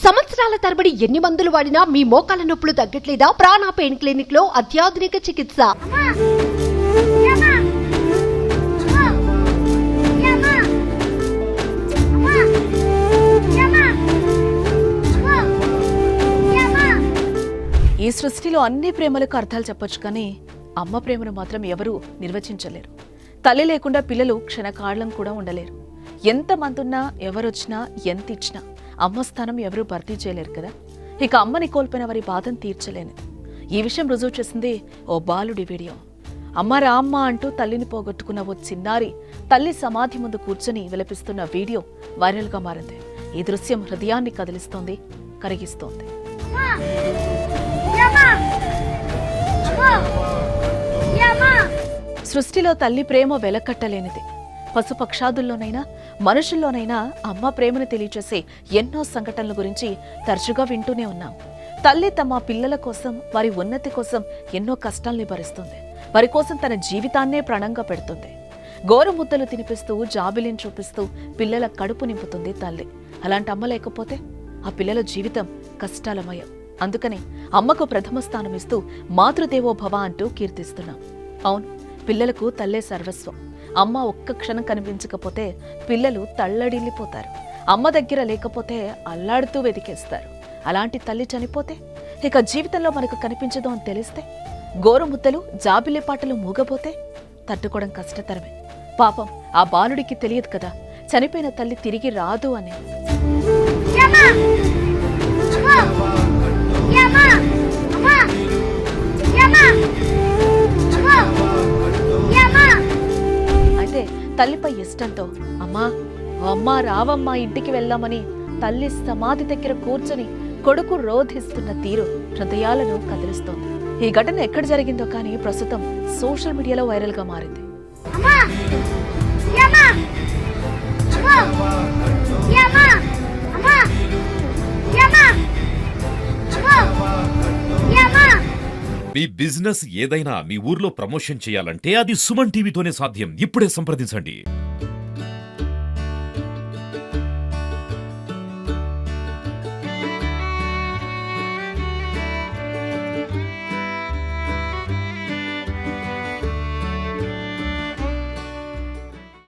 సంవత్సరాల తరబడి ఎన్ని మందులు వాడినా మీ మోకాల నొప్పులు తగ్గట్లేదా? ప్రాణ పెయిన్ క్లినిక్ లో అత్యాధునిక చికిత్స. ఈ సృష్టిలో అన్ని ప్రేమలకు అర్థాలు చెప్పొచ్చు, కానీ అమ్మ ప్రేమను మాత్రం ఎవరూ నిర్వచించలేరు. తల్లి లేకుండా పిల్లలు క్షణకాలం కూడా ఉండలేరు. ఎంతమంది ఉన్నా, ఎవరొచ్చినా, ఎంత ఇచ్చినా అమ్మ స్థానం ఎవరూ భర్తీ చేయలేరు కదా. ఇక అమ్మని కోల్పోయిన వారి బాధను తీర్చలేనిది. ఈ విషయం రుజువు చేసింది ఓ బాలుడి వీడియో. అమ్మ రామ్మ అంటూ తల్లిని పోగొట్టుకున్న ఓ చిన్నారి తల్లి సమాధి ముందు కూర్చొని విలపిస్తున్న వీడియో వైరల్గా మారింది. ఈ దృశ్యం హృదయాన్ని కదిలిస్తోంది, కరిగిస్తోంది. సృష్టిలో తల్లి ప్రేమ వెలకట్టలేనిది. పశుపక్షాదుల్లోనైనా మనుషుల్లోనైనా అమ్మ ప్రేమను తెలియచేసే ఎన్నో సంఘటనల గురించి తరచుగా వింటూనే ఉన్నాం. తల్లి తమ పిల్లల కోసం, వారి ఉన్నతి కోసం ఎన్నో కష్టాల్ని భరిస్తుంది. వారి కోసం తన జీవితాన్నే ప్రాణంగా పెడుతుంది. గోరుముద్దలు తినిపిస్తూ, జాబిలిని చూపిస్తూ పిల్లల కడుపు నింపుతుంది తల్లి. అలాంటి అమ్మ లేకపోతే ఆ పిల్లల జీవితం కష్టాలమయం. అందుకని అమ్మకు ప్రథమ స్థానం ఇస్తూ మాతృదేవో భవ అంటూ కీర్తిస్తున్నాం. అవును, పిల్లలకు తల్లే సర్వస్వం. అమ్మ ఒక్క క్షణం కనిపించకపోతే పిల్లలు తల్లడిల్లిపోతారు. అమ్మ దగ్గర లేకపోతే అల్లాడుతూ వెతికేస్తారు. అలాంటి తల్లి చనిపోతే ఇక జీవితంలో మనకు కనిపించదు అని తెలిస్తే, గోరుముద్దలు, జాబిల్లి పాటలు మూగపోతే తట్టుకోవడం కష్టతరమే. పాపం ఆ బాలుడికి తెలియదు కదా చనిపోయిన తల్లి తిరిగి రాదు అని. అయితే తల్లిపై ఇష్టంతో అమ్మా రావమ్మా ఇంటికి వెళ్దామని తల్లి సమాధి దగ్గర కూర్చొని కొడుకు రోధిస్తున్న తీరు హృదయాలను కదిలిస్తోంది. ఈ ఘటన ఎక్కడ జరిగిందో కానీ ప్రస్తుతం సోషల్ మీడియాలో వైరల్ గా మారింది. మీ బిజినెస్ ఏదైనా మీ ఊర్లో ప్రమోషన్ చేయాలంటే అది సుమన్ టీవీతోనే సాధ్యం. ఇప్పుడే సంప్రదించండి.